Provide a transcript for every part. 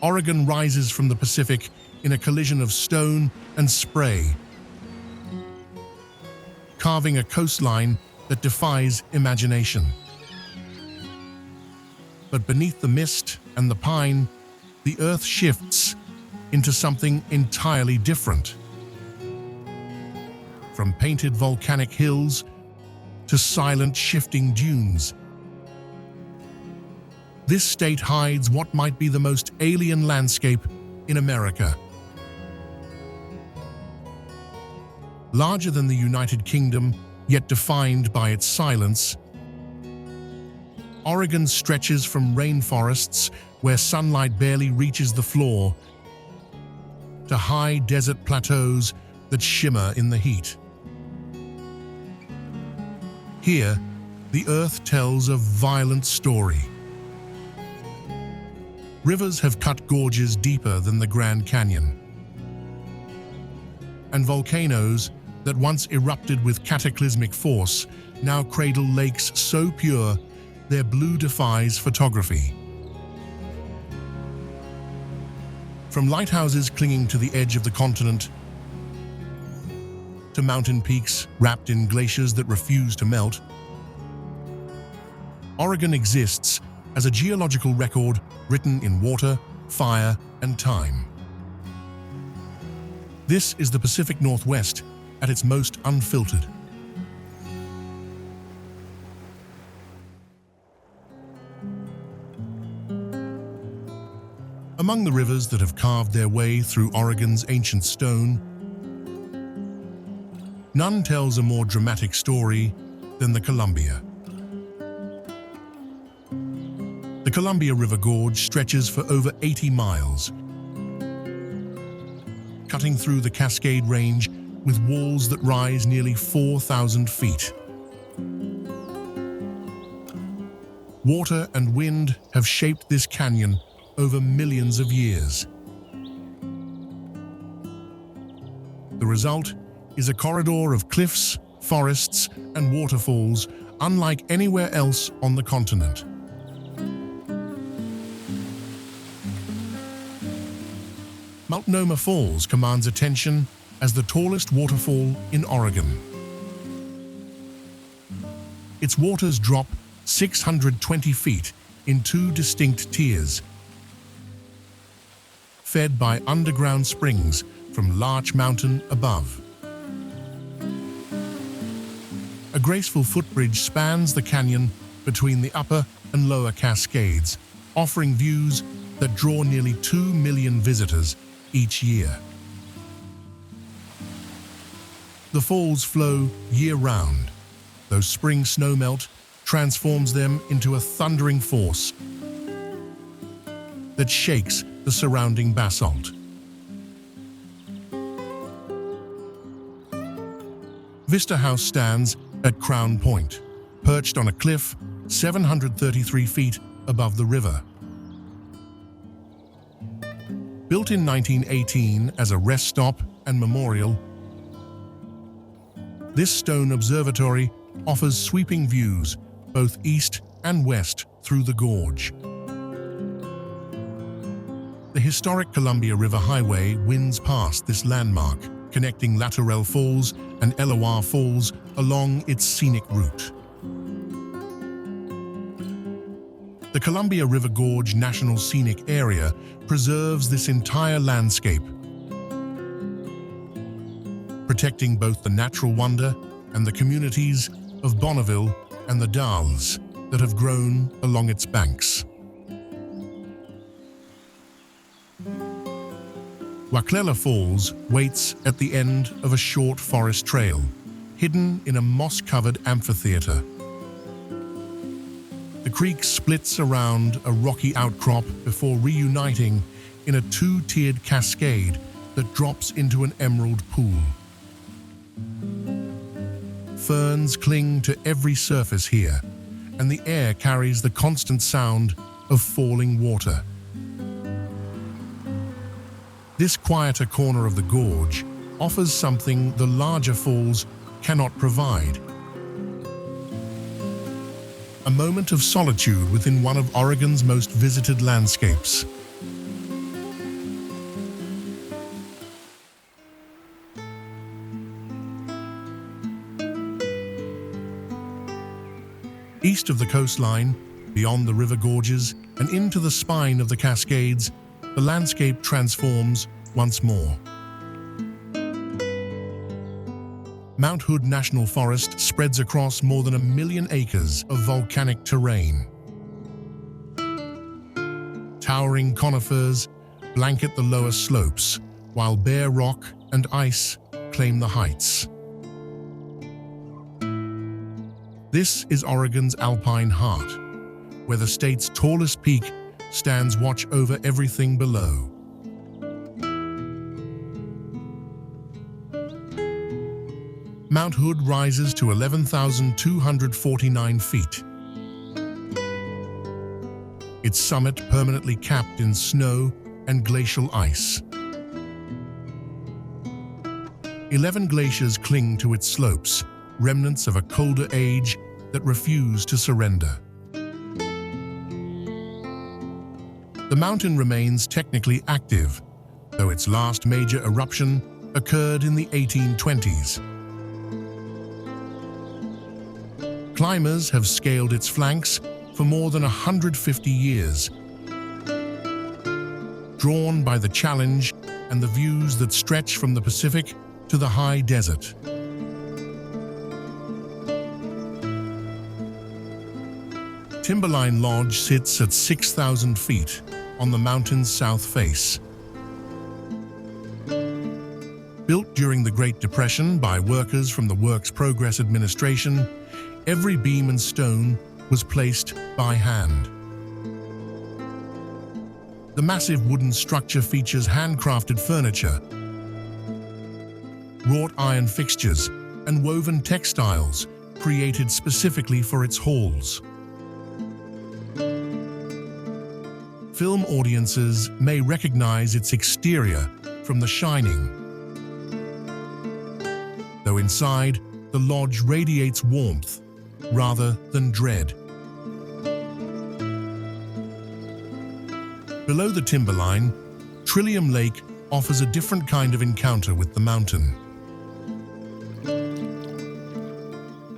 Oregon rises from the Pacific in a collision of stone and spray, carving a coastline that defies imagination. But beneath the mist and the pine, the earth shifts into something entirely different. From painted volcanic hills to silent shifting dunes, this state hides what might be the most alien landscape in America. Larger than the United Kingdom, yet defined by its silence, Oregon stretches from rainforests where sunlight barely reaches the floor to high desert plateaus that shimmer in the heat. Here, the earth tells a violent story. Rivers have cut gorges deeper than the Grand Canyon, and volcanoes that once erupted with cataclysmic force now cradle lakes so pure their blue defies photography. From lighthouses clinging to the edge of the continent to mountain peaks wrapped in glaciers that refuse to melt, Oregon exists as a geological record written in water, fire, and time. This is the Pacific Northwest at its most unfiltered. Among the rivers that have carved their way through Oregon's ancient stone, none tells a more dramatic story than the Columbia. The Columbia River Gorge stretches for over 80 miles, cutting through the Cascade Range with walls that rise nearly 4,000 feet. Water and wind have shaped this canyon over millions of years. The result is a corridor of cliffs, forests, and waterfalls unlike anywhere else on the continent. Multnomah Falls commands attention as the tallest waterfall in Oregon. Its waters drop 620 feet in two distinct tiers, fed by underground springs from Larch Mountain above. A graceful footbridge spans the canyon between the upper and lower Cascades, offering views that draw nearly 2 million visitors each year. The falls flow year-round, though spring snowmelt transforms them into a thundering force that shakes the surrounding basalt. Vista House stands at Crown Point, perched on a cliff 733 feet above the river. Built in 1918 as a rest stop and memorial, this stone observatory offers sweeping views both east and west through the gorge. The historic Columbia River Highway winds past this landmark, connecting Lateral Falls and Elawah Falls along its scenic route. The Columbia River Gorge National Scenic Area preserves this entire landscape, protecting both the natural wonder and the communities of Bonneville and the Dalles that have grown along its banks. Waklella Falls waits at the end of a short forest trail, hidden in a moss-covered amphitheater. The creek splits around a rocky outcrop before reuniting in a two-tiered cascade that drops into an emerald pool. Ferns cling to every surface here, and the air carries the constant sound of falling water. This quieter corner of the gorge offers something the larger falls cannot provide: a moment of solitude within one of Oregon's most visited landscapes. East of the coastline, beyond the river gorges, and into the spine of the Cascades, the landscape transforms once more. Mount Hood National Forest spreads across more than 1 million acres of volcanic terrain. Towering conifers blanket the lower slopes, while bare rock and ice claim the heights. This is Oregon's Alpine Heart, where the state's tallest peak stands watch over everything below. Mount Hood rises to 11,249 feet. Its summit permanently capped in snow and glacial ice. 11 glaciers cling to its slopes, remnants of a colder age that refuse to surrender. The mountain remains technically active, though its last major eruption occurred in the 1820s. Climbers have scaled its flanks for more than 150 years, drawn by the challenge and the views that stretch from the Pacific to the high desert. Timberline Lodge sits at 6,000 feet on the mountain's south face. Built during the Great Depression by workers from the Works Progress Administration, every beam and stone was placed by hand. The massive wooden structure features handcrafted furniture, wrought iron fixtures, and woven textiles created specifically for its halls. Film audiences may recognize its exterior from The Shining, though inside, the lodge radiates warmth rather than dread. Below the timberline, Trillium Lake offers a different kind of encounter with the mountain.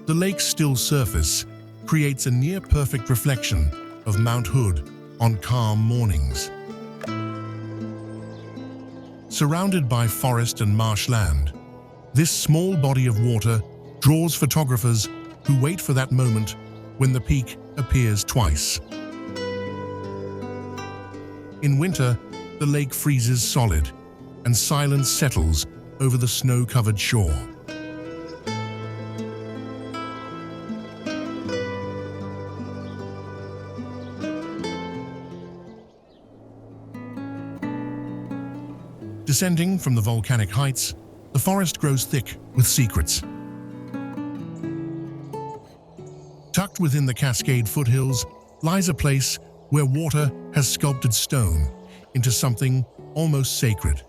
The lake's still surface creates a near-perfect reflection of Mount Hood on calm mornings. Surrounded by forest and marshland, this small body of water draws photographers who wait for that moment when the peak appears twice. In winter, the lake freezes solid, and silence settles over the snow-covered shore. Descending from the volcanic heights, the forest grows thick with secrets. Tucked within the Cascade foothills lies a place where water has sculpted stone into something almost sacred.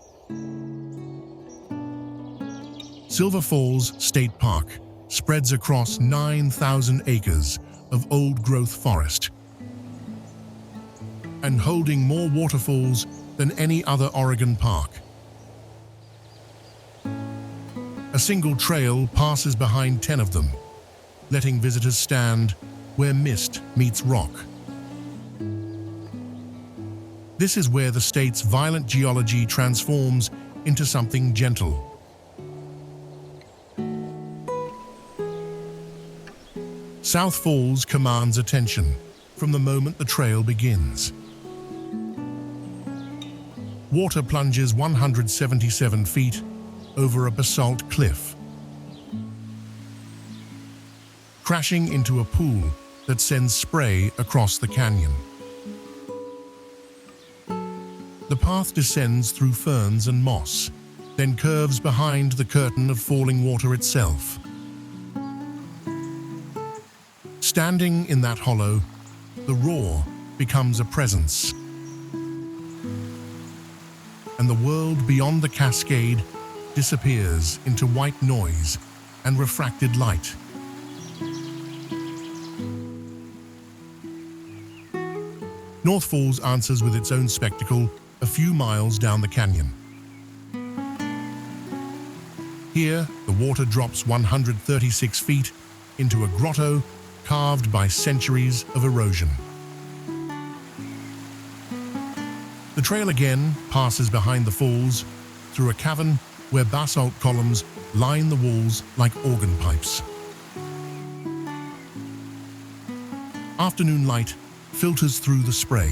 Silver Falls State Park spreads across 9,000 acres of old-growth forest and holding more waterfalls than any other Oregon park. A single trail passes behind 10 of them, letting visitors stand where mist meets rock. This is where the state's violent geology transforms into something gentle. South Falls commands attention from the moment the trail begins. Water plunges 177 feet over a basalt cliff, crashing into a pool that sends spray across the canyon. The path descends through ferns and moss, then curves behind the curtain of falling water itself. Standing in that hollow, the roar becomes a presence, and the world beyond the cascade disappears into white noise and refracted light. North Falls answers with its own spectacle a few miles down the canyon. Here, the water drops 136 feet into a grotto carved by centuries of erosion. The trail again passes behind the falls, through a cavern where basalt columns line the walls like organ pipes. Afternoon light filters through the spray,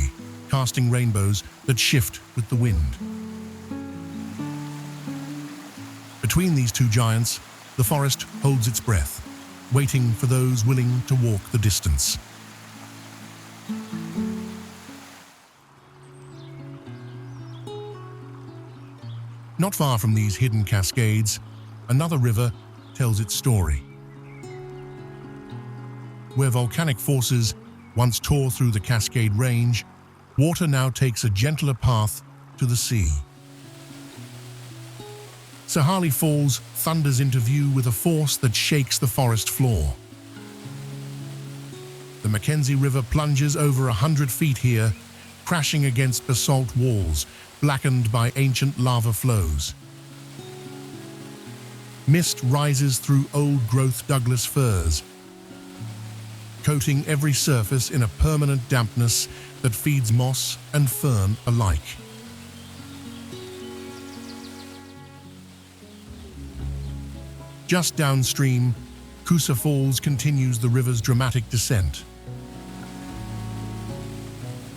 casting rainbows that shift with the wind. Between these two giants, the forest holds its breath, waiting for those willing to walk the distance. Not far from these hidden cascades, another river tells its story. Where volcanic forces once tore through the Cascade Range, water now takes a gentler path to the sea. Sahalie Falls thunders into view with a force that shakes the forest floor. The Mackenzie River plunges over 100 feet here, crashing against basalt walls, blackened by ancient lava flows. Mist rises through old-growth Douglas firs, coating every surface in a permanent dampness that feeds moss and fern alike. Just downstream, Coosa Falls continues the river's dramatic descent.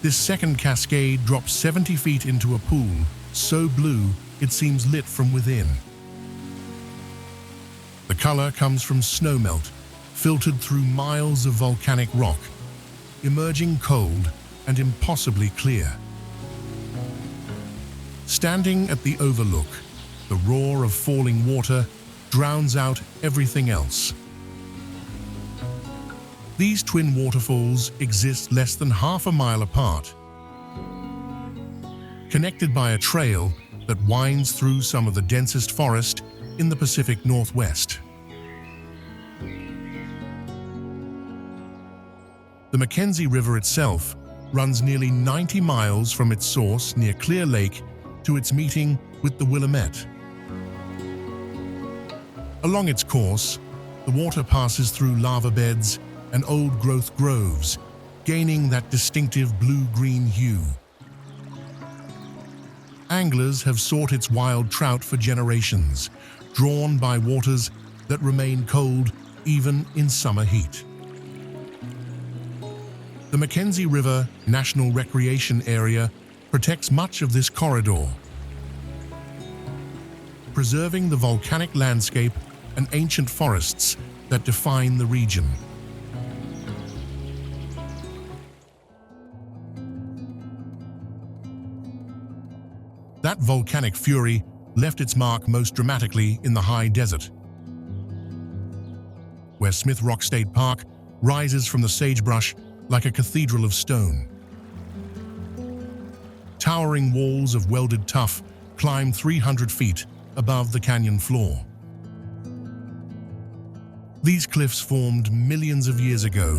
This second cascade drops 70 feet into a pool, so blue it seems lit from within. The color comes from snowmelt, filtered through miles of volcanic rock, emerging cold and impossibly clear. Standing at the overlook, the roar of falling water drowns out everything else. These twin waterfalls exist less than half a mile apart, connected by a trail that winds through some of the densest forest in the Pacific Northwest. The Mackenzie River itself runs nearly 90 miles from its source near Clear Lake to its meeting with the Willamette. Along its course, the water passes through lava beds and old-growth groves, gaining that distinctive blue-green hue. Anglers have sought its wild trout for generations, drawn by waters that remain cold even in summer heat. The Mackenzie River National Recreation Area protects much of this corridor, preserving the volcanic landscape and ancient forests that define the region. That volcanic fury left its mark most dramatically in the high desert, where Smith Rock State Park rises from the sagebrush like a cathedral of stone. Towering walls of welded tuff climb 300 feet above the canyon floor. These cliffs formed millions of years ago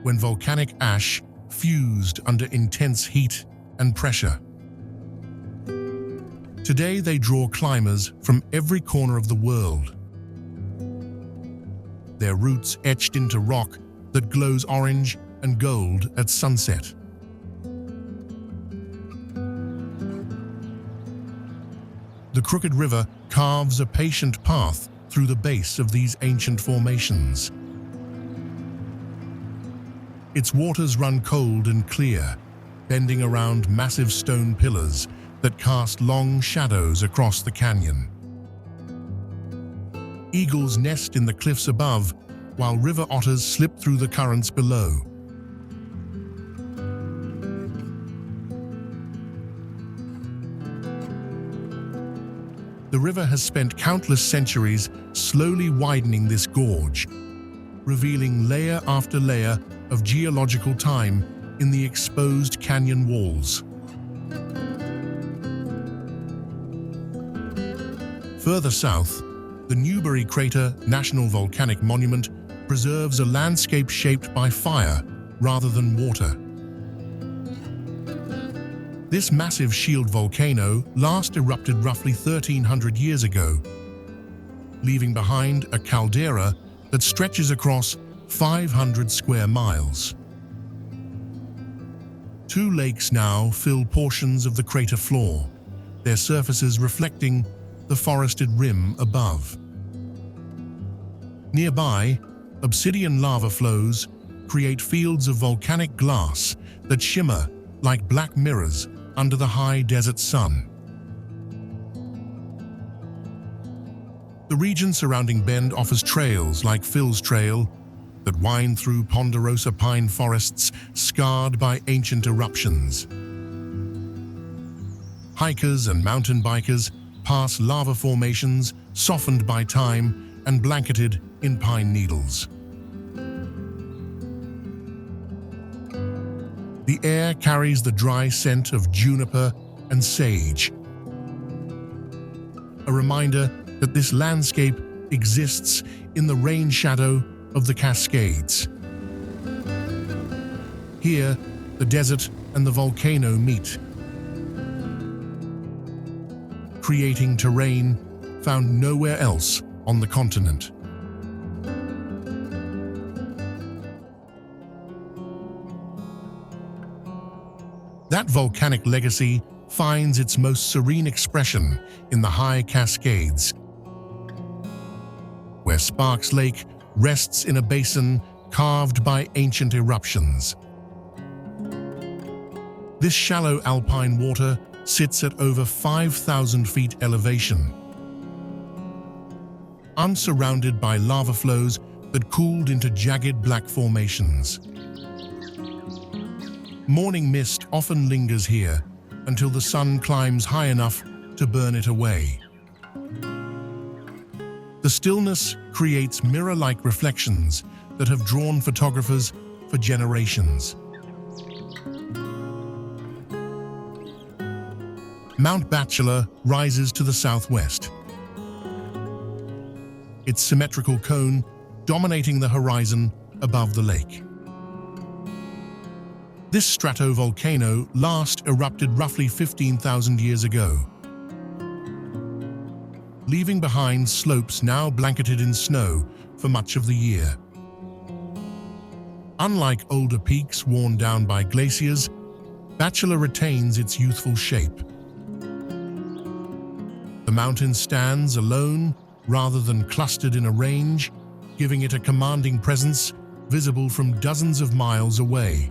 when volcanic ash fused under intense heat and pressure. Today they draw climbers from every corner of the world, their roots etched into rock that glows orange and gold at sunset. The Crooked River carves a patient path through the base of these ancient formations. Its waters run cold and clear, bending around massive stone pillars that cast long shadows across the canyon. Eagles nest in the cliffs above, while river otters slip through the currents below. The river has spent countless centuries slowly widening this gorge, revealing layer after layer of geological time in the exposed canyon walls. Further south, the Newberry Crater National Volcanic Monument preserves a landscape shaped by fire rather than water. This massive shield volcano last erupted roughly 1,300 years ago, leaving behind a caldera that stretches across 500 square miles. Two lakes now fill portions of the crater floor, their surfaces reflecting the forested rim above. Nearby, obsidian lava flows create fields of volcanic glass that shimmer like black mirrors under the high desert sun. The region surrounding Bend offers trails like Phil's Trail that wind through ponderosa pine forests scarred by ancient eruptions. Hikers and mountain bikers pass lava formations softened by time and blanketed in pine needles. The air carries the dry scent of juniper and sage, a reminder that this landscape exists in the rain shadow of the Cascades. Here, the desert and the volcano meet, creating terrain found nowhere else on the continent. That volcanic legacy finds its most serene expression in the high Cascades, where Sparks Lake rests in a basin carved by ancient eruptions. This shallow alpine water sits at over 5,000 feet elevation, unsurrounded by lava flows that cooled into jagged black formations. Morning mist often lingers here until the sun climbs high enough to burn it away. The stillness creates mirror-like reflections that have drawn photographers for generations. Mount Bachelor rises to the southwest, its symmetrical cone dominating the horizon above the lake. This stratovolcano last erupted roughly 15,000 years ago, leaving behind slopes now blanketed in snow for much of the year. Unlike older peaks worn down by glaciers, Bachelor retains its youthful shape. The mountain stands alone rather than clustered in a range, giving it a commanding presence visible from dozens of miles away.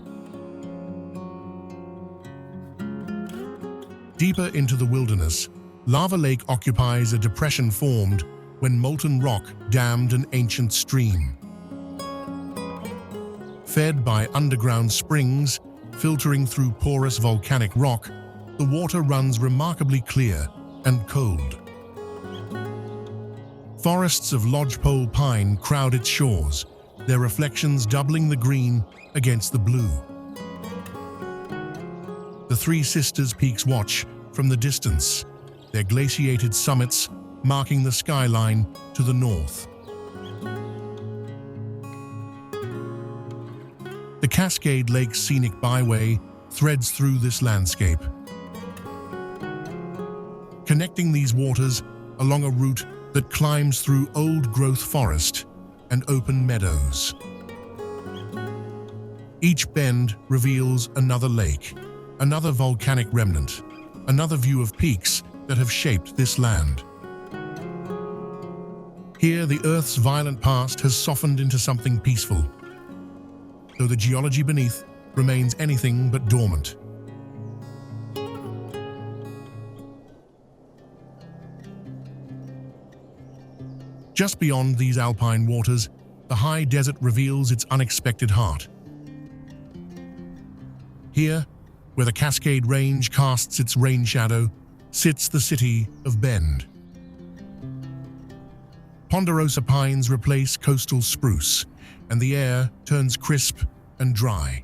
Deeper into the wilderness, Lava Lake occupies a depression formed when molten rock dammed an ancient stream. Fed by underground springs, filtering through porous volcanic rock, the water runs remarkably clear and cold. Forests of lodgepole pine crowd its shores, their reflections doubling the green against the blue. The Three Sisters Peaks watch from the distance, their glaciated summits marking the skyline to the north. The Cascade Lake Scenic Byway threads through this landscape, connecting these waters along a route that climbs through old-growth forest and open meadows. Each bend reveals another lake, another volcanic remnant, another view of peaks that have shaped this land. Here, the Earth's violent past has softened into something peaceful, though the geology beneath remains anything but dormant. Just beyond these alpine waters, the high desert reveals its unexpected heart. Here, where the Cascade Range casts its rain shadow, sits the city of Bend. Ponderosa pines replace coastal spruce, and the air turns crisp and dry.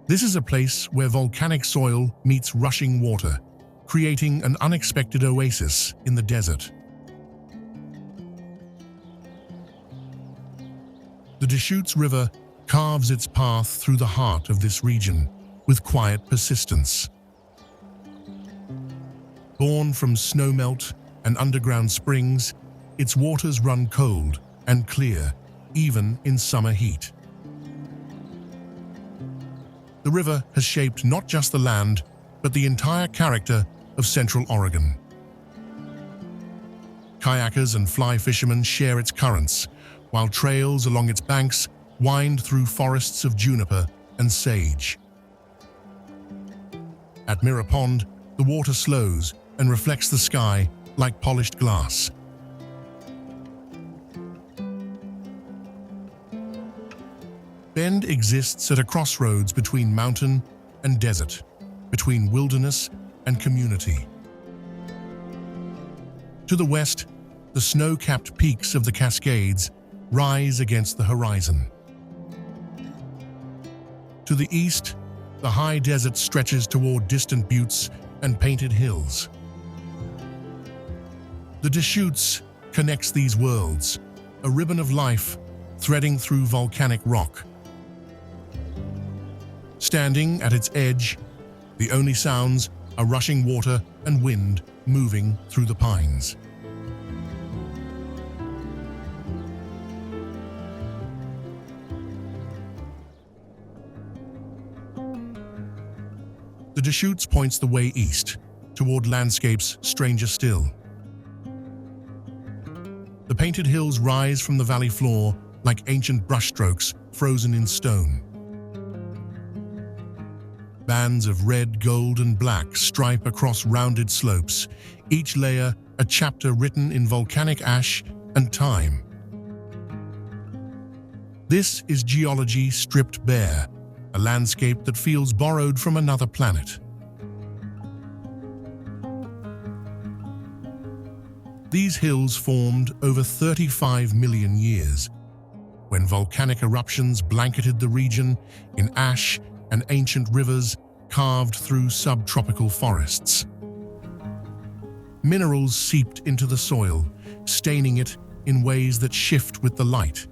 This is a place where volcanic soil meets rushing water, creating an unexpected oasis in the desert. The Deschutes River carves its path through the heart of this region with quiet persistence. Born from snowmelt and underground springs, its waters run cold and clear, even in summer heat. The river has shaped not just the land, but the entire character of Central Oregon. Kayakers and fly fishermen share its currents, while trails along its banks wind through forests of juniper and sage. At Mirror Pond, the water slows and reflects the sky like polished glass. Bend exists at a crossroads between mountain and desert, between wilderness and community. To the west, the snow-capped peaks of the Cascades rise against the horizon. To the east, the high desert stretches toward distant buttes and painted hills. The Deschutes connects these worlds, a ribbon of life threading through volcanic rock. Standing at its edge, the only sounds are rushing water and wind moving through the pines. The Deschutes points the way east, toward landscapes stranger still. The painted hills rise from the valley floor like ancient brushstrokes frozen in stone. Bands of red, gold, and black stripe across rounded slopes, each layer a chapter written in volcanic ash and time. This is geology stripped bare, a landscape that feels borrowed from another planet. These hills formed over 35 million years, when volcanic eruptions blanketed the region in ash and ancient rivers carved through subtropical forests. Minerals seeped into the soil, staining it in ways that shift with the light.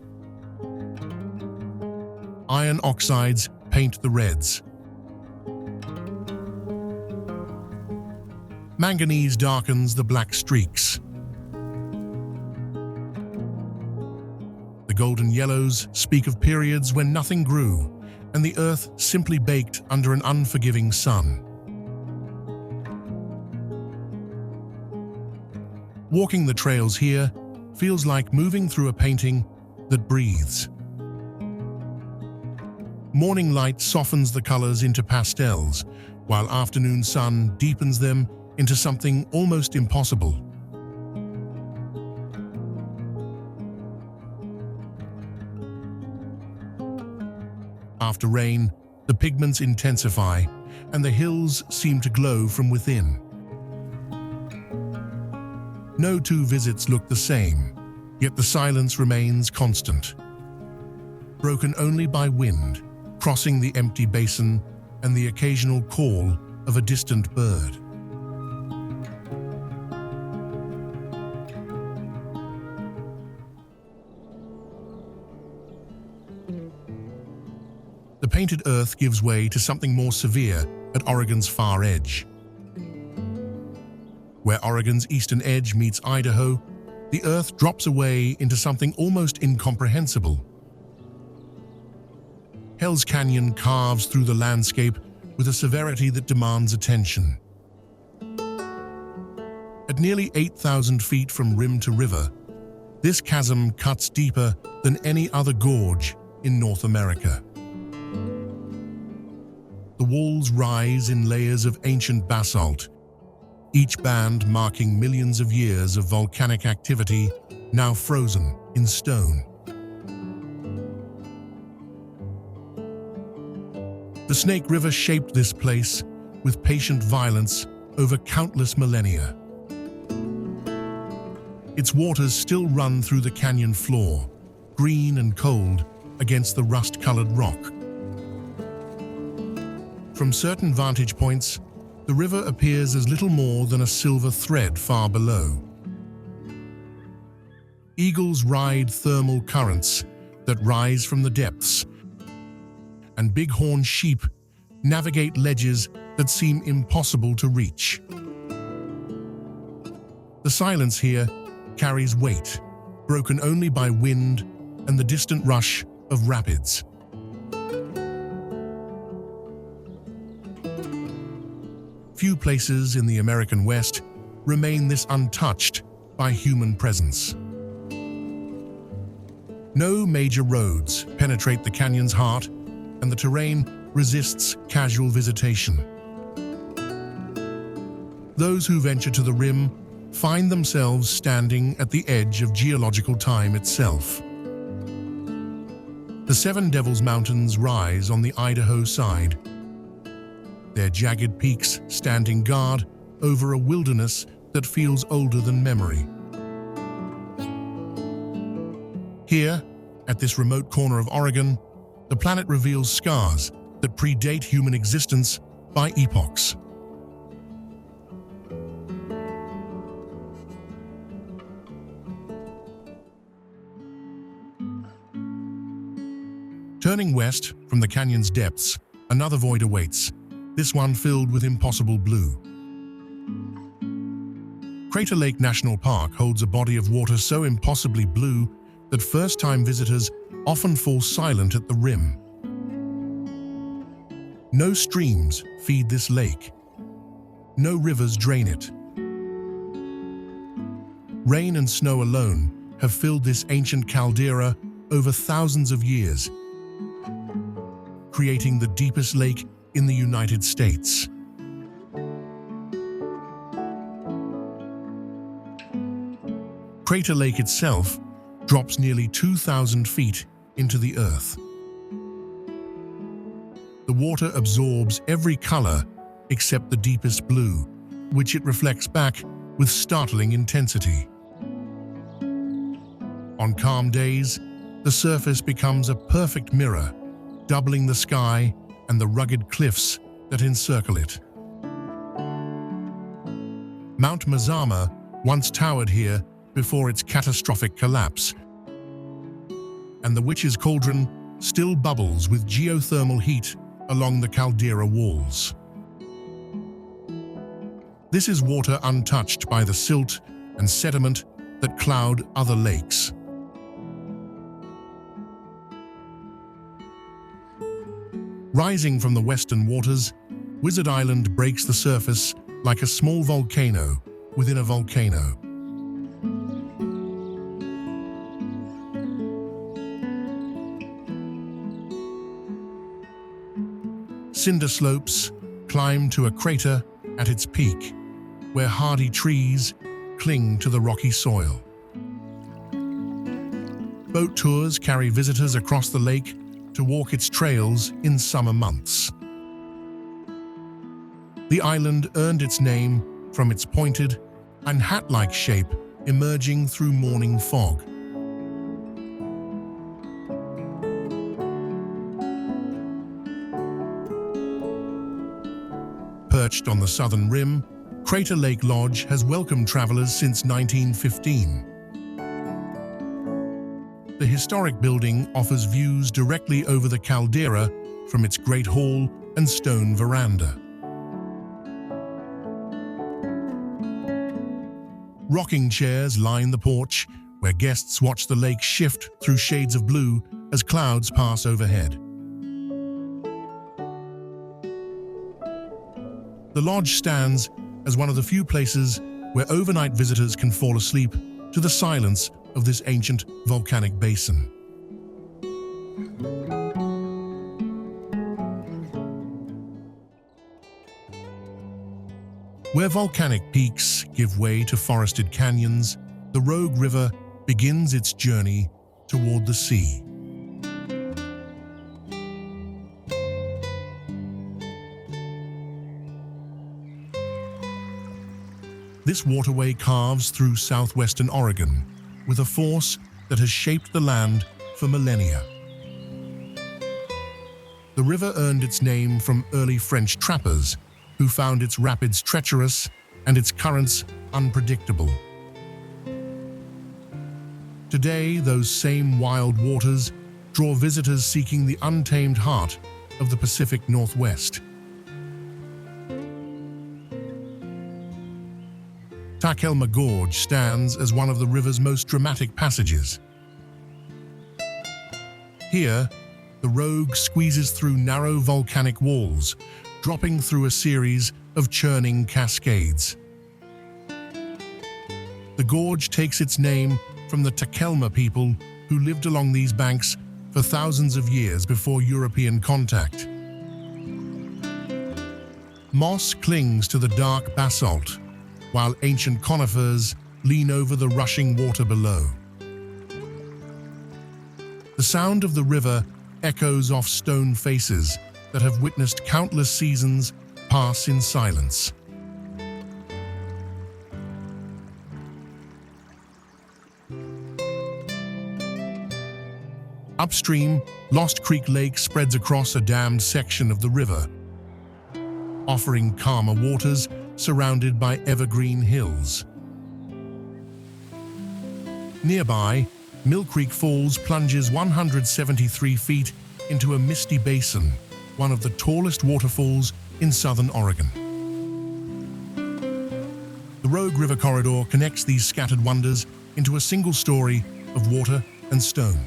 Iron oxides paint the reds. Manganese darkens the black streaks. The golden yellows speak of periods when nothing grew, and the earth simply baked under an unforgiving sun. Walking the trails here feels like moving through a painting that breathes. Morning light softens the colors into pastels, while afternoon sun deepens them into something almost impossible. After rain, the pigments intensify, and the hills seem to glow from within. No two visits look the same, yet the silence remains constant, broken only by wind, crossing the empty basin and the occasional call of a distant bird. The painted earth gives way to something more severe at Oregon's far edge. Where Oregon's eastern edge meets Idaho, the earth drops away into something almost incomprehensible. Hell's Canyon carves through the landscape with a severity that demands attention. At nearly 8,000 feet from rim to river, this chasm cuts deeper than any other gorge in North America. The walls rise in layers of ancient basalt, each band marking millions of years of volcanic activity now frozen in stone. The Snake River shaped this place with patient violence over countless millennia. Its waters still run through the canyon floor, green and cold against the rust-colored rock. From certain vantage points, the river appears as little more than a silver thread far below. Eagles ride thermal currents that rise from the depths, and bighorn sheep navigate ledges that seem impossible to reach. The silence here carries weight, broken only by wind and the distant rush of rapids. Few places in the American West remain this untouched by human presence. No major roads penetrate the canyon's heart, and the terrain resists casual visitation. Those who venture to the rim find themselves standing at the edge of geological time itself. The Seven Devils Mountains rise on the Idaho side, their jagged peaks standing guard over a wilderness that feels older than memory. Here, at this remote corner of Oregon, the planet reveals scars that predate human existence by epochs. Turning west from the canyon's depths, another void awaits, this one filled with impossible blue. Crater Lake National Park holds a body of water so impossibly blue that first-time visitors often fall silent at the rim. No streams feed this lake. No rivers drain it. Rain and snow alone have filled this ancient caldera over thousands of years, creating the deepest lake in the United States. Crater Lake itself drops nearly 2,000 feet into the earth. The water absorbs every color except the deepest blue, which it reflects back with startling intensity. On calm days, the surface becomes a perfect mirror, doubling the sky and the rugged cliffs that encircle it. Mount Mazama once towered here before its catastrophic collapse, and the Witch's Cauldron still bubbles with geothermal heat along the caldera walls. This is water untouched by the silt and sediment that cloud other lakes. Rising from the western waters, Wizard Island breaks the surface like a small volcano within a volcano. Cinder slopes climb to a crater at its peak, where hardy trees cling to the rocky soil. Boat tours carry visitors across the lake to walk its trails in summer months. The island earned its name from its pointed and hat-like shape emerging through morning fog. Perched on the southern rim, Crater Lake Lodge has welcomed travelers since 1915. The historic building offers views directly over the caldera from its great hall and stone veranda. Rocking chairs line the porch, where guests watch the lake shift through shades of blue as clouds pass overhead. The lodge stands as one of the few places where overnight visitors can fall asleep to the silence of this ancient volcanic basin. Where volcanic peaks give way to forested canyons, the Rogue River begins its journey toward the sea. This waterway carves through southwestern Oregon with a force that has shaped the land for millennia. The river earned its name from early French trappers who found its rapids treacherous and its currents unpredictable. Today, those same wild waters draw visitors seeking the untamed heart of the Pacific Northwest. Tillamook Gorge stands as one of the river's most dramatic passages. Here, the Rogue squeezes through narrow volcanic walls, dropping through a series of churning cascades. The gorge takes its name from the Takelma people who lived along these banks for thousands of years before European contact. Moss clings to the dark basalt, while ancient conifers lean over the rushing water below. The sound of the river echoes off stone faces that have witnessed countless seasons pass in silence. Upstream, Lost Creek Lake spreads across a dammed section of the river, offering calmer waters surrounded by evergreen hills. Nearby, Mill Creek Falls plunges 173 feet into a misty basin, one of the tallest waterfalls in southern Oregon. The Rogue River Corridor connects these scattered wonders into a single story of water and stone.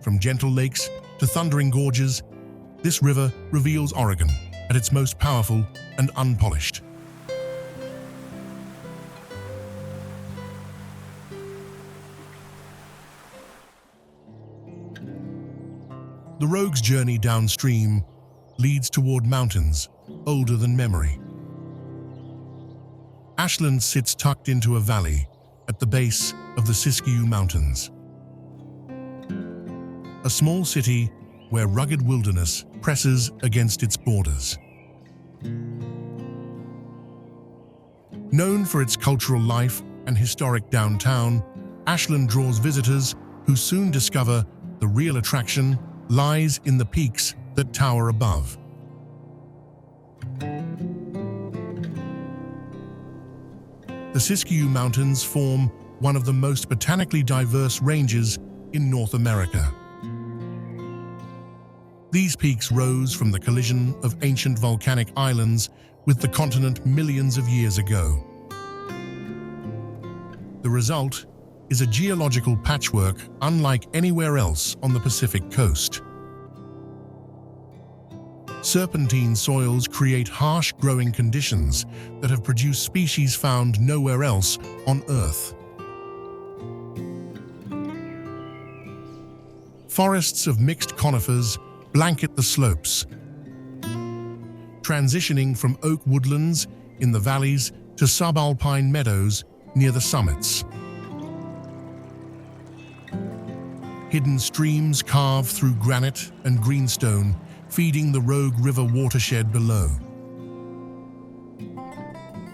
From gentle lakes to thundering gorges, this river reveals Oregon at its most powerful and unpolished. The Rogue's journey downstream leads toward mountains older than memory. Ashland sits tucked into a valley at the base of the Siskiyou Mountains. A small city where rugged wilderness presses against its borders. Known for its cultural life and historic downtown, Ashland draws visitors who soon discover the real attraction lies in the peaks that tower above. The Siskiyou Mountains form one of the most botanically diverse ranges in North America. These peaks rose from the collision of ancient volcanic islands with the continent millions of years ago. The result is a geological patchwork unlike anywhere else on the Pacific coast. Serpentine soils create harsh growing conditions that have produced species found nowhere else on Earth. Forests of mixed conifers blanket the slopes, transitioning from oak woodlands in the valleys to subalpine meadows near the summits. Hidden streams carve through granite and greenstone, feeding the Rogue River watershed below.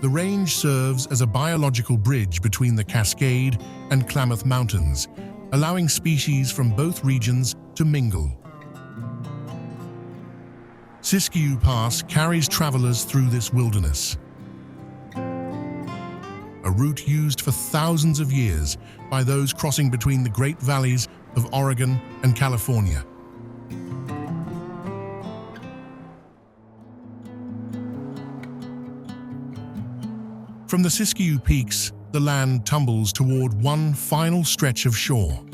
The range serves as a biological bridge between the Cascade and Klamath Mountains, allowing species from both regions to mingle. Siskiyou Pass carries travelers through this wilderness, a route used for thousands of years by those crossing between the Great Valleys of Oregon and California. From the Siskiyou Peaks, the land tumbles toward one final stretch of shore.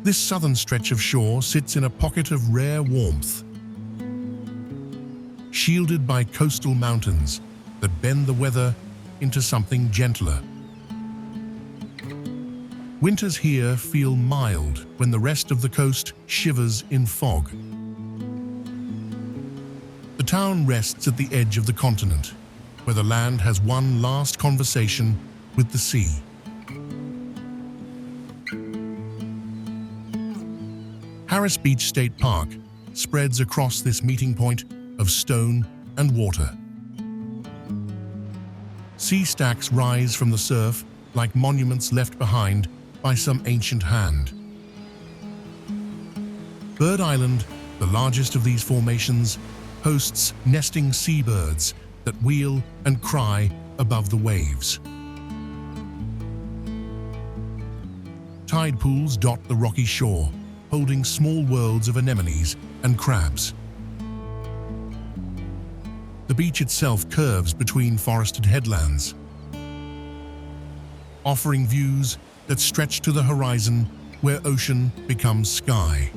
This southern stretch of shore sits in a pocket of rare warmth, shielded by coastal mountains that bend the weather into something gentler. Winters here feel mild when the rest of the coast shivers in fog. The town rests at the edge of the continent, where the land has one last conversation with the sea. Harris Beach State Park spreads across this meeting point of stone and water. Sea stacks rise from the surf like monuments left behind by some ancient hand. Bird Island, the largest of these formations, hosts nesting seabirds that wheel and cry above the waves. Tide pools dot the rocky shore, holding small worlds of anemones and crabs. The beach itself curves between forested headlands, offering views that stretch to the horizon where ocean becomes sky.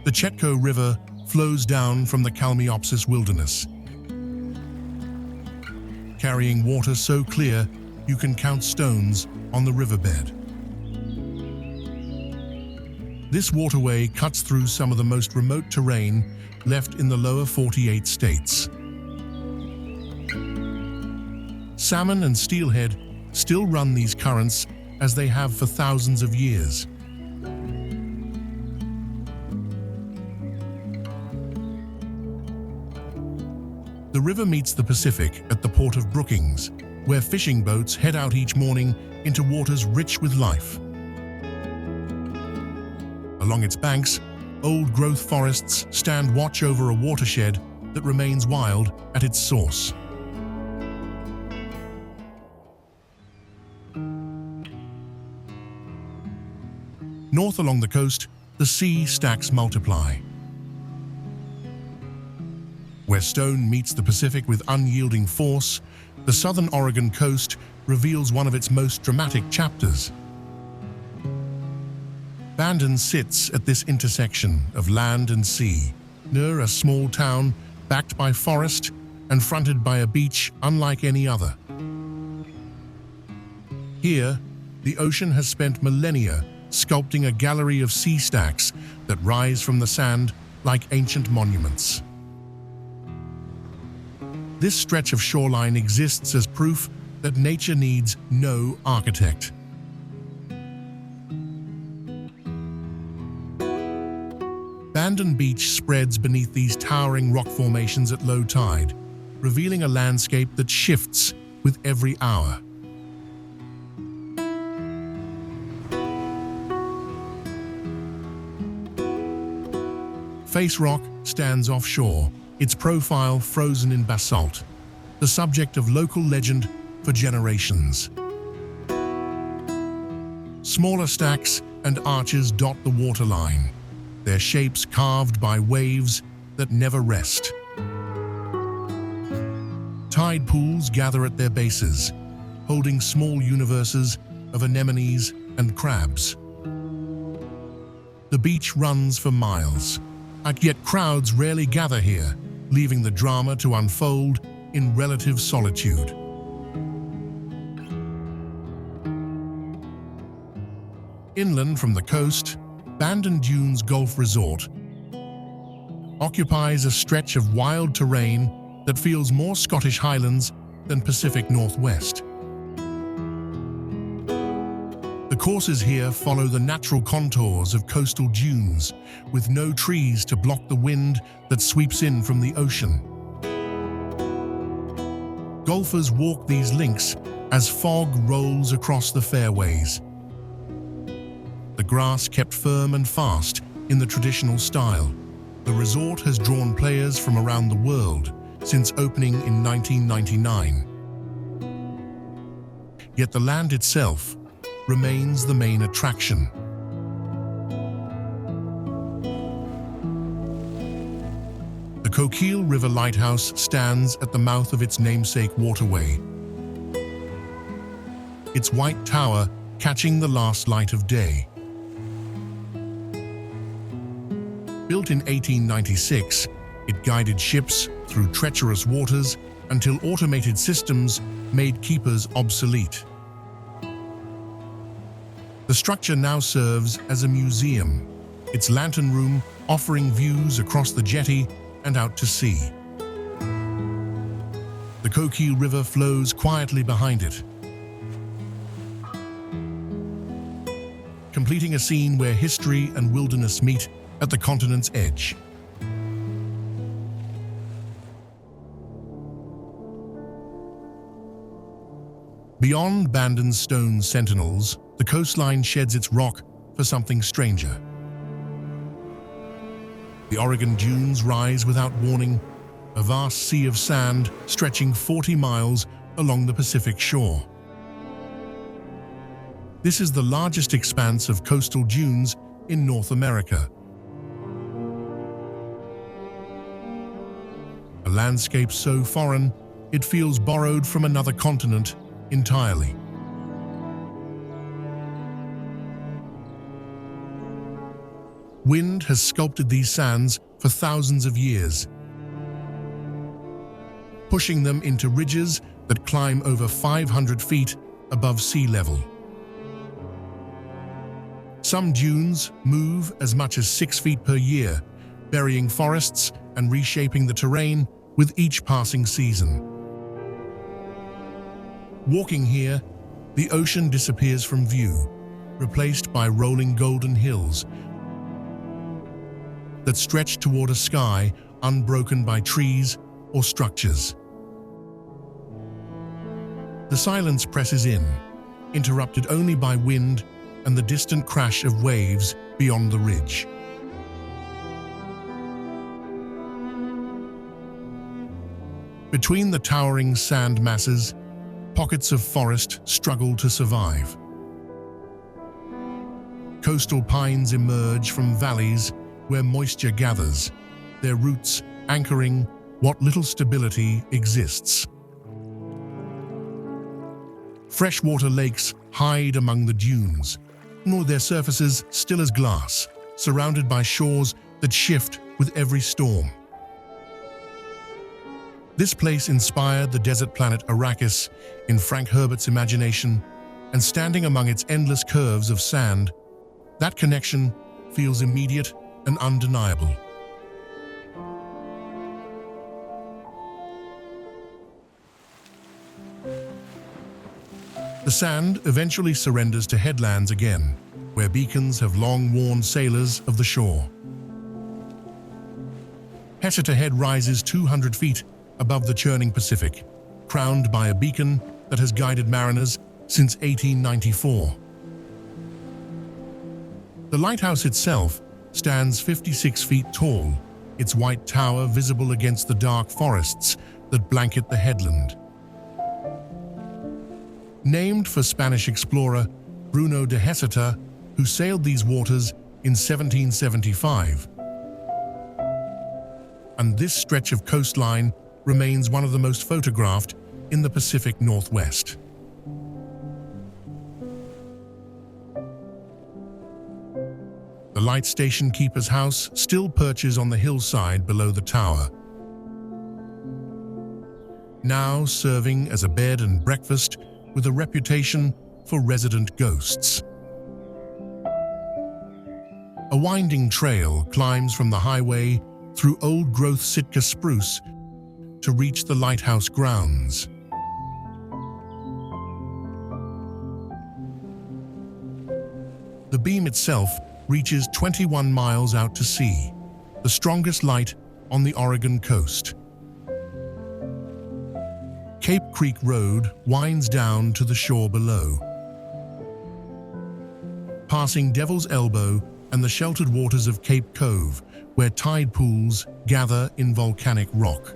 The Chetco River flows down from the Kalmiopsis wilderness, carrying water so clear you can count stones on the riverbed. This waterway cuts through some of the most remote terrain left in the lower 48 states. Salmon and steelhead still run these currents as they have for thousands of years. The river meets the Pacific at the port of Brookings, where fishing boats head out each morning into waters rich with life. Along its banks, old-growth forests stand watch over a watershed that remains wild at its source. North along the coast, the sea stacks multiply. Where stone meets the Pacific with unyielding force, the southern Oregon coast reveals one of its most dramatic chapters. Bandon sits at this intersection of land and sea, near a small town backed by forest and fronted by a beach unlike any other. Here, the ocean has spent millennia sculpting a gallery of sea stacks that rise from the sand like ancient monuments. This stretch of shoreline exists as proof that nature needs no architect. Bandon Beach spreads beneath these towering rock formations at low tide, revealing a landscape that shifts with every hour. Face Rock stands offshore, its profile frozen in basalt, the subject of local legend for generations. Smaller stacks and arches dot the waterline, their shapes carved by waves that never rest. Tide pools gather at their bases, holding small universes of anemones and crabs. The beach runs for miles, yet crowds rarely gather here, leaving the drama to unfold in relative solitude. Inland from the coast, Bandon Dunes Golf Resort occupies a stretch of wild terrain that feels more Scottish Highlands than Pacific Northwest. The courses here follow the natural contours of coastal dunes, with no trees to block the wind that sweeps in from the ocean. Golfers walk these links as fog rolls across the fairways. The grass kept firm and fast in the traditional style. The resort has drawn players from around the world since opening in 1999. Yet the land itself remains the main attraction. The Coquille River Lighthouse stands at the mouth of its namesake waterway, its white tower catching the last light of day. Built in 1896, it guided ships through treacherous waters until automated systems made keepers obsolete. The structure now serves as a museum, its lantern room offering views across the jetty and out to sea. The Coquille River flows quietly behind it, completing a scene where history and wilderness meet at the continent's edge. Beyond Bandon's stone sentinels, the coastline sheds its rock for something stranger. The Oregon dunes rise without warning, a vast sea of sand stretching 40 miles along the Pacific shore. This is the largest expanse of coastal dunes in North America. A landscape so foreign, it feels borrowed from another continent entirely. Wind has sculpted these sands for thousands of years, pushing them into ridges that climb over 500 feet above sea level. Some dunes move as much as 6 feet per year, burying forests and reshaping the terrain with each passing season. Walking here, the ocean disappears from view, replaced by rolling golden hills that stretch toward a sky unbroken by trees or structures. The silence presses in, interrupted only by wind and the distant crash of waves beyond the ridge. Between the towering sand masses, pockets of forest struggle to survive. Coastal pines emerge from valleys where moisture gathers, their roots anchoring what little stability exists. Freshwater lakes hide among the dunes, nor their surfaces still as glass, surrounded by shores that shift with every storm. This place inspired the desert planet Arrakis in Frank Herbert's imagination, and standing among its endless curves of sand, that connection feels immediate and undeniable. The sand eventually surrenders to headlands again, where beacons have long warned sailors of the shore. Heceta Head rises 200 feet above the churning Pacific, crowned by a beacon that has guided mariners since 1894. The lighthouse itself stands 56 feet tall, its white tower visible against the dark forests that blanket the headland. Named for Spanish explorer Bruno de Heceta, who sailed these waters in 1775. And this stretch of coastline remains one of the most photographed in the Pacific Northwest. The light station keeper's house still perches on the hillside below the tower, now serving as a bed and breakfast with a reputation for resident ghosts. A winding trail climbs from the highway through old-growth Sitka spruce to reach the lighthouse grounds. The beam itself reaches 21 miles out to sea, the strongest light on the Oregon coast. Cape Creek Road winds down to the shore below, passing Devil's Elbow and the sheltered waters of Cape Cove, where tide pools gather in volcanic rock.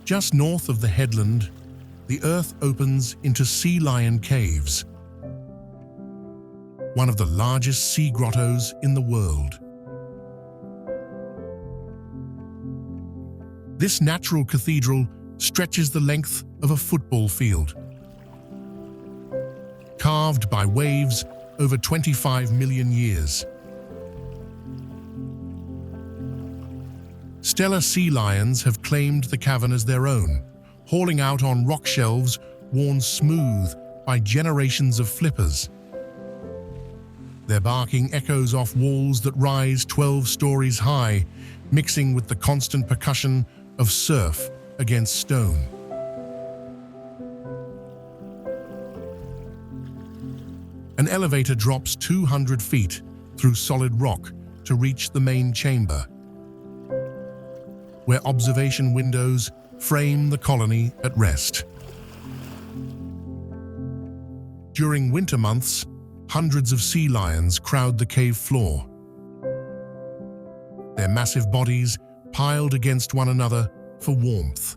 Just north of the headland, the earth opens into Sea Lion Caves, one of the largest sea grottos in the world. This natural cathedral stretches the length of a football field, carved by waves over 25 million years. Stellar sea lions have claimed the cavern as their own, hauling out on rock shelves worn smooth by generations of flippers. Their barking echoes off walls that rise 12 stories high, mixing with the constant percussion of surf against stone. An elevator drops 200 feet through solid rock to reach the main chamber, where observation windows frame the colony at rest. During winter months, hundreds of sea lions crowd the cave floor, their massive bodies piled against one another for warmth.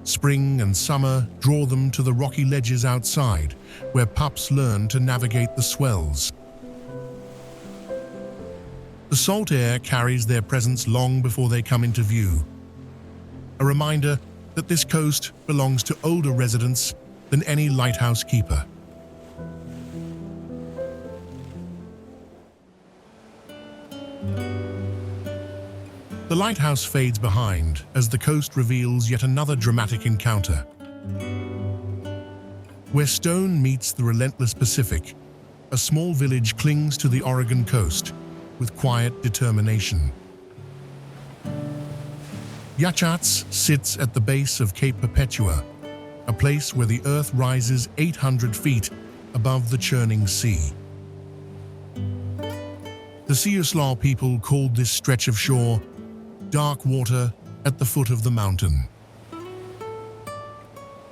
Spring and summer draw them to the rocky ledges outside, where pups learn to navigate the swells. The salt air carries their presence long before they come into view. A reminder that this coast belongs to older residents than any lighthouse keeper. The lighthouse fades behind as the coast reveals yet another dramatic encounter. Where stone meets the relentless Pacific, a small village clings to the Oregon coast with quiet determination. Yachats sits at the base of Cape Perpetua, a place where the earth rises 800 feet above the churning sea. The Siuslaw people called this stretch of shore dark water at the foot of the mountain.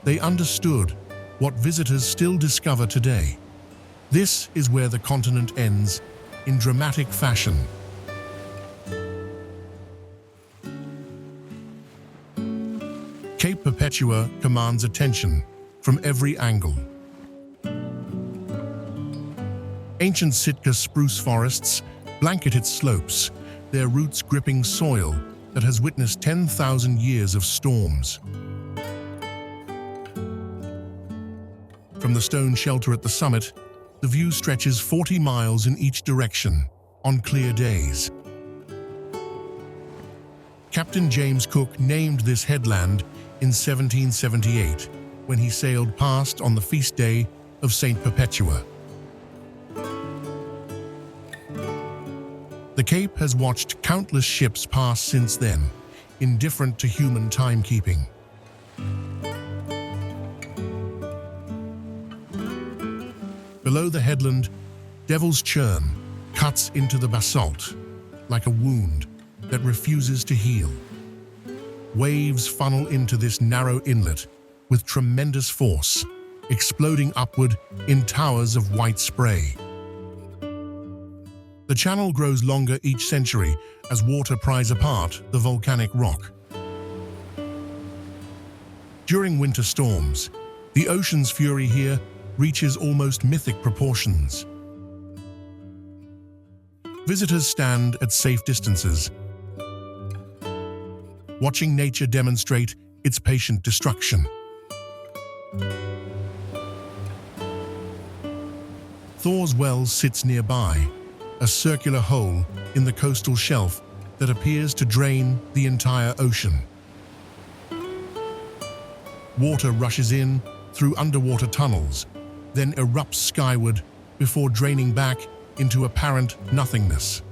They understood what visitors still discover today. This is where the continent ends in dramatic fashion. Cape Perpetua commands attention from every angle. Ancient Sitka spruce forests blanket its slopes, their roots gripping soil that has witnessed 10,000 years of storms. From the stone shelter at the summit, the view stretches 40 miles in each direction on clear days. Captain James Cook named this headland in 1778 when he sailed past on the feast day of St. Perpetua. The Cape has watched countless ships pass since then, indifferent to human timekeeping. Below the headland, Devil's Churn cuts into the basalt like a wound that refuses to heal. Waves funnel into this narrow inlet with tremendous force, exploding upward in towers of white spray. The channel grows longer each century as water pries apart the volcanic rock. During winter storms, the ocean's fury here reaches almost mythic proportions. Visitors stand at safe distances, watching nature demonstrate its patient destruction. Thor's Well sits nearby, a circular hole in the coastal shelf that appears to drain the entire ocean. Water rushes in through underwater tunnels, then erupts skyward before draining back into apparent nothingness.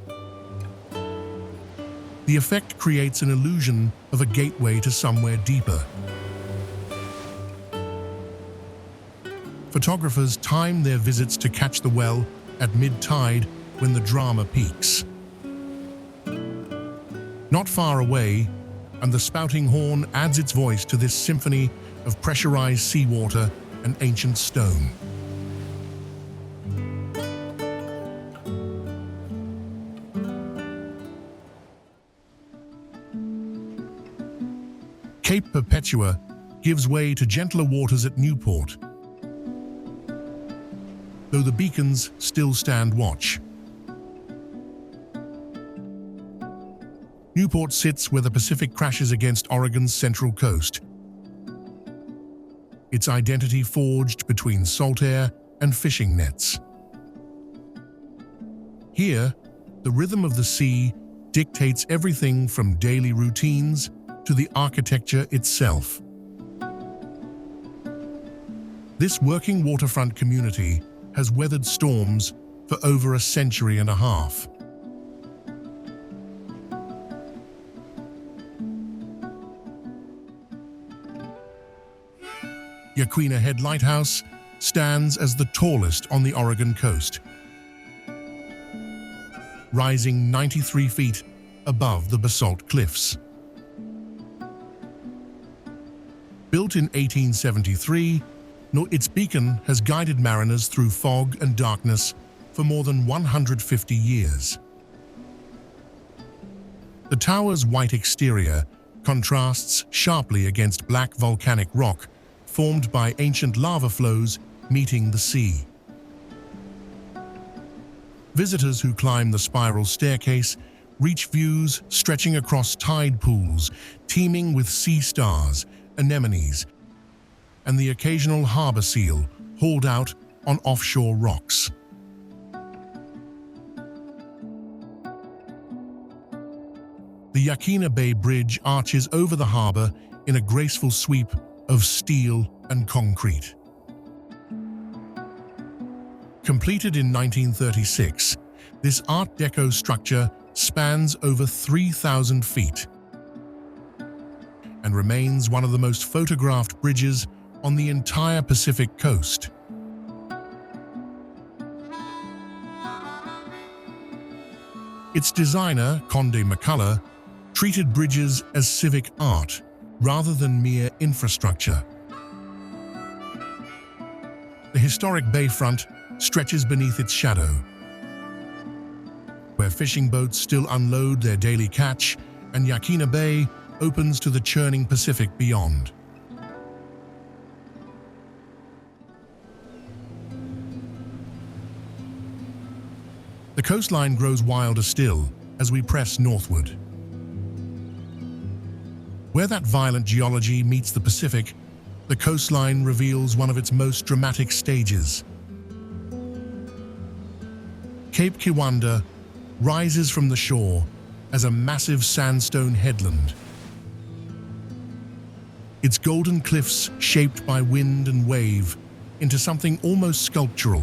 The effect creates an illusion of a gateway to somewhere deeper. Photographers time their visits to catch the well at mid-tide when the drama peaks. Not far away, and the spouting horn adds its voice to this symphony of pressurized seawater and ancient stone. Cape Perpetua gives way to gentler waters at Newport, though the beacons still stand watch. Newport sits where the Pacific crashes against Oregon's central coast, its identity forged between salt air and fishing nets. Here, the rhythm of the sea dictates everything from daily routines to the architecture itself. This working waterfront community has weathered storms for over a century and a half. Yaquina Head Lighthouse stands as the tallest on the Oregon coast, rising 93 feet above the basalt cliffs. Built in 1873, its beacon has guided mariners through fog and darkness for more than 150 years. The tower's white exterior contrasts sharply against black volcanic rock formed by ancient lava flows meeting the sea. Visitors who climb the spiral staircase reach views stretching across tide pools, teeming with sea stars, anemones, and the occasional harbor seal hauled out on offshore rocks. The Yaquina Bay Bridge arches over the harbor in a graceful sweep of steel and concrete. Completed in 1936, this Art Deco structure spans over 3,000 feet and remains one of the most photographed bridges on the entire Pacific coast. Its designer, Conde McCullough, treated bridges as civic art rather than mere infrastructure. The historic bayfront stretches beneath its shadow, where fishing boats still unload their daily catch, and Yaquina Bay opens to the churning Pacific beyond. The coastline grows wilder still as we press northward. Where that violent geology meets the Pacific, the coastline reveals one of its most dramatic stages. Cape Kiwanda rises from the shore as a massive sandstone headland. Its golden cliffs shaped by wind and wave into something almost sculptural.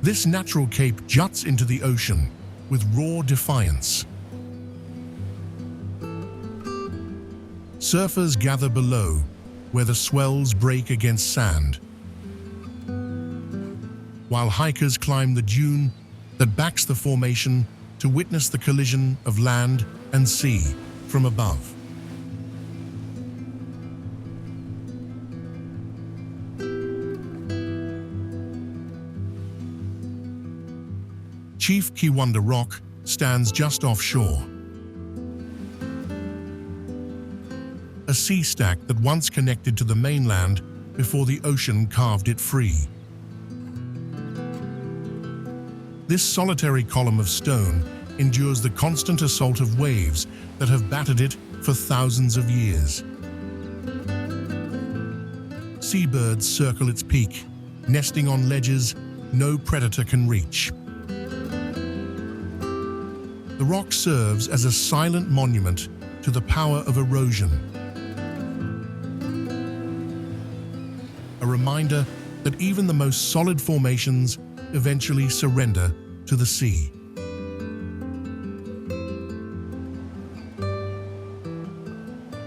This natural cape juts into the ocean with raw defiance. Surfers gather below, where the swells break against sand, while hikers climb the dune that backs the formation to witness the collision of land and sea from above. Chief Kiwanda Rock stands just offshore. A sea stack that once connected to the mainland before the ocean carved it free. This solitary column of stone endures the constant assault of waves that have battered it for thousands of years. Seabirds circle its peak, nesting on ledges no predator can reach. The rock serves as a silent monument to the power of erosion. A reminder that even the most solid formations eventually surrender to the sea.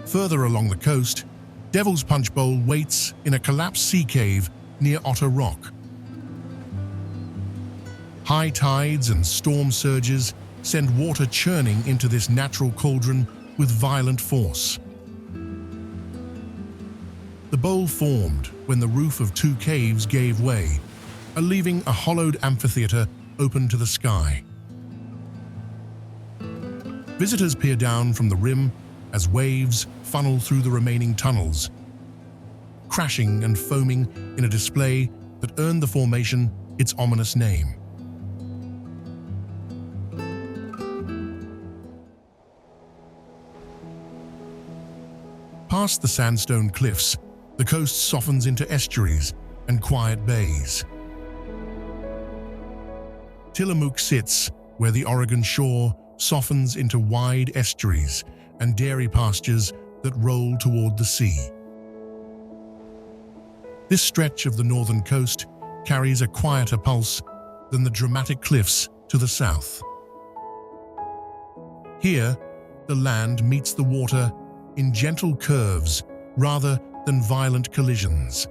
Further along the coast, Devil's Punch Bowl waits in a collapsed sea cave near Otter Rock. High tides and storm surges send water churning into this natural cauldron with violent force. The bowl formed when the roof of two caves gave way, leaving a hollowed amphitheater open to the sky. Visitors peer down from the rim as waves funnel through the remaining tunnels, crashing and foaming in a display that earned the formation its ominous name. Past the sandstone cliffs, the coast softens into estuaries and quiet bays. Tillamook sits where the Oregon shore softens into wide estuaries and dairy pastures that roll toward the sea. This stretch of the northern coast carries a quieter pulse than the dramatic cliffs to the south. Here, the land meets the water in gentle curves rather than violent collisions.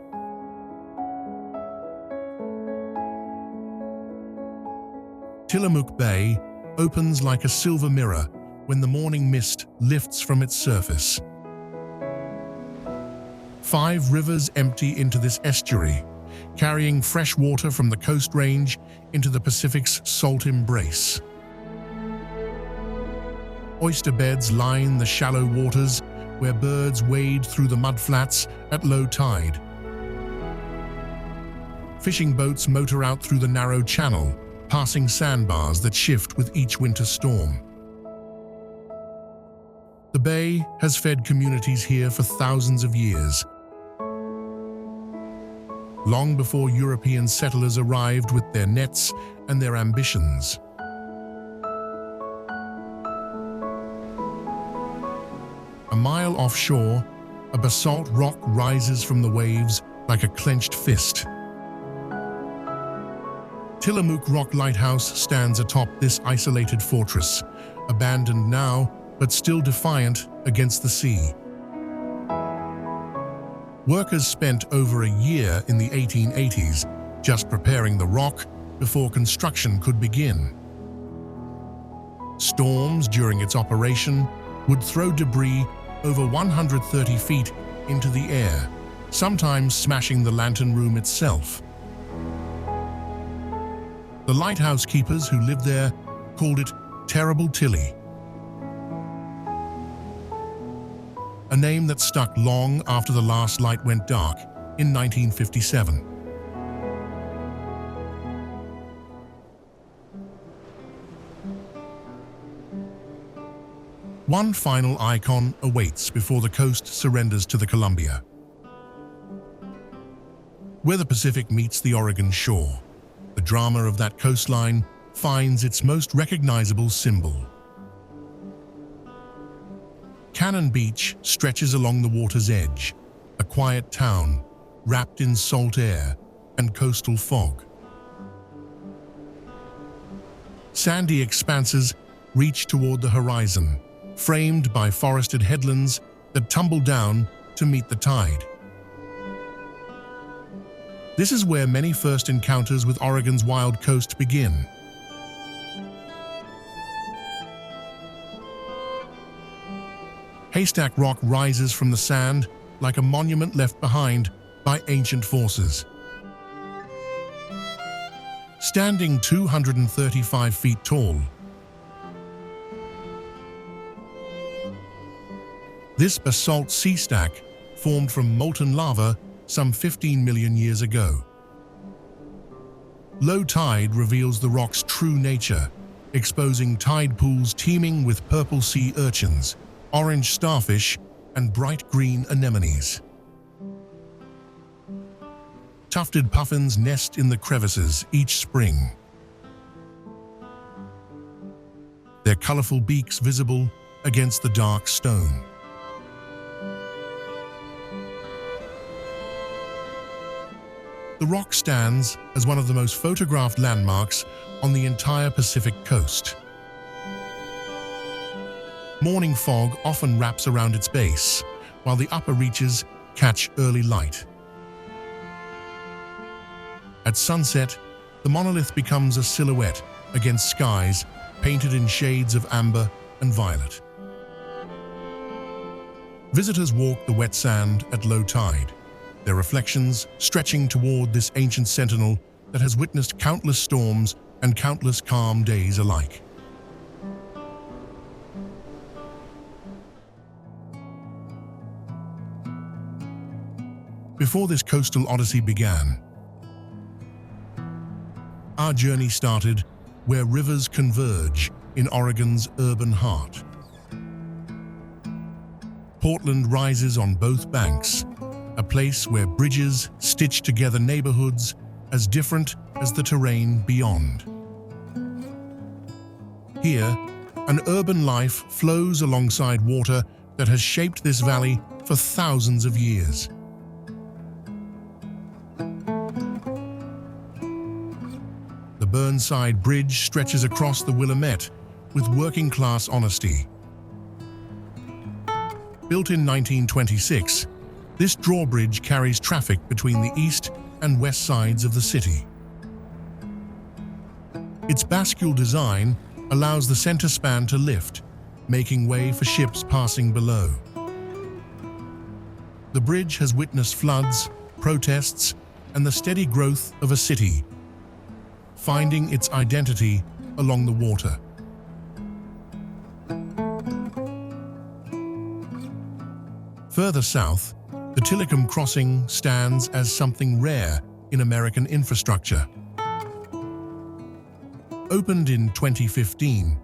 Tillamook Bay opens like a silver mirror when the morning mist lifts from its surface. 5 rivers empty into this estuary, carrying fresh water from the Coast Range into the Pacific's salt embrace. Oyster beds line the shallow waters where birds wade through the mudflats at low tide. Fishing boats motor out through the narrow channel, passing sandbars that shift with each winter storm. The bay has fed communities here for thousands of years, long before European settlers arrived with their nets and their ambitions. A mile offshore, a basalt rock rises from the waves like a clenched fist. Tillamook Rock Lighthouse stands atop this isolated fortress, abandoned now, but still defiant against the sea. Workers spent over a year in the 1880s just preparing the rock before construction could begin. Storms during its operation would throw debris over 130 feet into the air, sometimes smashing the lantern room itself. The lighthouse keepers who lived there called it Terrible Tilly, a name that stuck long after the last light went dark in 1957. One final icon awaits before the coast surrenders to the Columbia. Where the Pacific meets the Oregon shore, the drama of that coastline finds its most recognizable symbol. Cannon Beach stretches along the water's edge, a quiet town wrapped in salt air and coastal fog. Sandy expanses reach toward the horizon, framed by forested headlands that tumble down to meet the tide. This is where many first encounters with Oregon's wild coast begin. Haystack Rock rises from the sand like a monument left behind by ancient forces. Standing 235 feet tall, this basalt sea stack formed from molten lava some 15 million years ago. Low tide reveals the rock's true nature, exposing tide pools teeming with purple sea urchins, orange starfish, and bright green anemones. Tufted puffins nest in the crevices each spring, their colorful beaks visible against the dark stone. The rock stands as one of the most photographed landmarks on the entire Pacific coast. Morning fog often wraps around its base, while the upper reaches catch early light. At sunset, the monolith becomes a silhouette against skies painted in shades of amber and violet. Visitors walk the wet sand at low tide, their reflections stretching toward this ancient sentinel that has witnessed countless storms and countless calm days alike. Before this coastal odyssey began, our journey started where rivers converge in Oregon's urban heart. Portland rises on both banks, a place where bridges stitch together neighborhoods as different as the terrain beyond. Here, an urban life flows alongside water that has shaped this valley for thousands of years. The Burnside Bridge stretches across the Willamette with working-class honesty. Built in 1926, this drawbridge carries traffic between the east and west sides of the city. Its bascule design allows the center span to lift, making way for ships passing below. The bridge has witnessed floods, protests, and the steady growth of a city, finding its identity along the water. Further south, the Tillamook crossing stands as something rare in American infrastructure. Opened in 2015,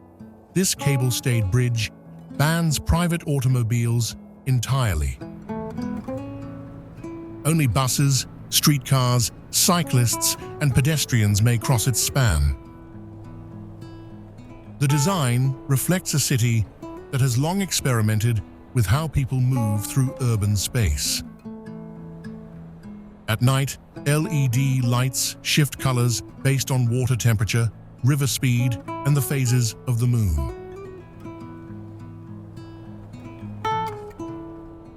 this cable-stayed bridge bans private automobiles entirely. Only buses, streetcars, cyclists, and pedestrians may cross its span. The design reflects a city that has long experimented with how people move through urban space. At night, LED lights shift colors based on water temperature, river speed, and the phases of the moon.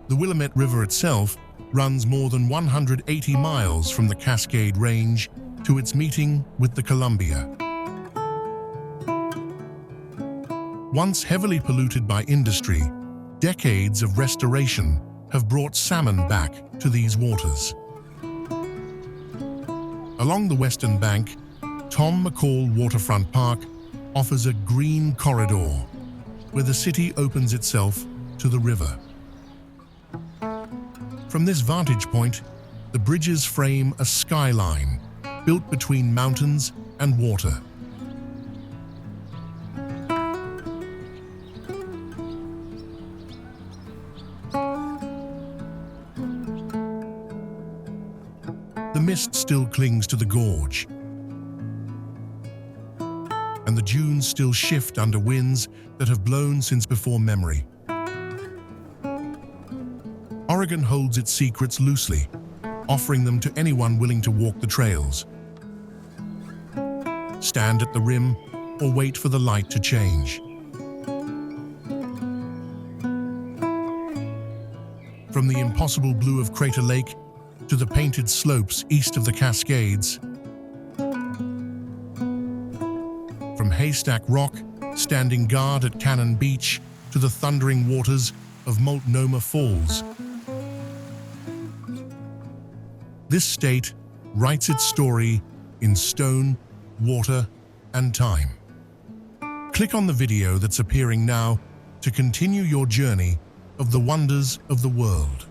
The Willamette River itself runs more than 180 miles from the Cascade Range to its meeting with the Columbia. Once heavily polluted by industry, decades of restoration have brought salmon back to these waters. Along the western bank, Tom McCall Waterfront Park offers a green corridor where the city opens itself to the river. From this vantage point, the bridges frame a skyline built between mountains and water. The mist still clings to the gorge, and the dunes still shift under winds that have blown since before memory. Oregon holds its secrets loosely, offering them to anyone willing to walk the trails. Stand at the rim or wait for the light to change. From the impossible blue of Crater Lake to the painted slopes east of the Cascades, from Haystack Rock, standing guard at Cannon Beach, to the thundering waters of Multnomah Falls, this state writes its story in stone, water, and time. Click on the video that's appearing now to continue your journey of the wonders of the world.